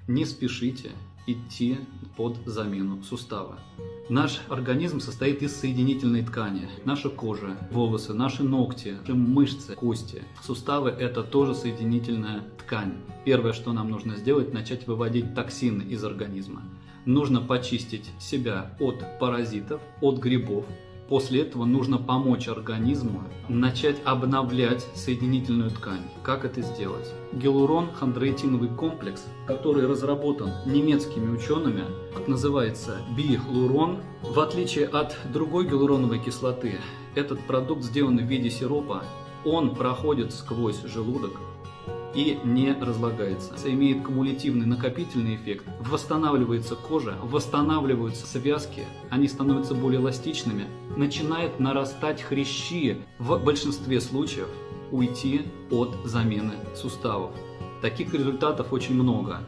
Не спешите идти под замену сустава. Наш организм состоит из соединительной ткани. Наша кожа, волосы, наши ногти, мышцы, кости. Суставы – это тоже соединительная ткань. Первое, что нам нужно сделать, начать выводить токсины из организма. Нужно почистить себя от паразитов, от грибов. После этого нужно помочь организму начать обновлять соединительную ткань. Как это сделать? Гиалурон-хондроитиновый комплекс, который разработан немецкими учеными, называется бихлурон. В отличие от другой гиалуроновой кислоты, этот продукт сделан в виде сиропа. Он проходит сквозь желудок и не разлагается. Имеет кумулятивный накопительный эффект. Восстанавливается кожа, восстанавливаются связки, они становятся более эластичными. Начинает нарастать хрящи. В большинстве случаев уйти от замены суставов. Таких результатов очень много.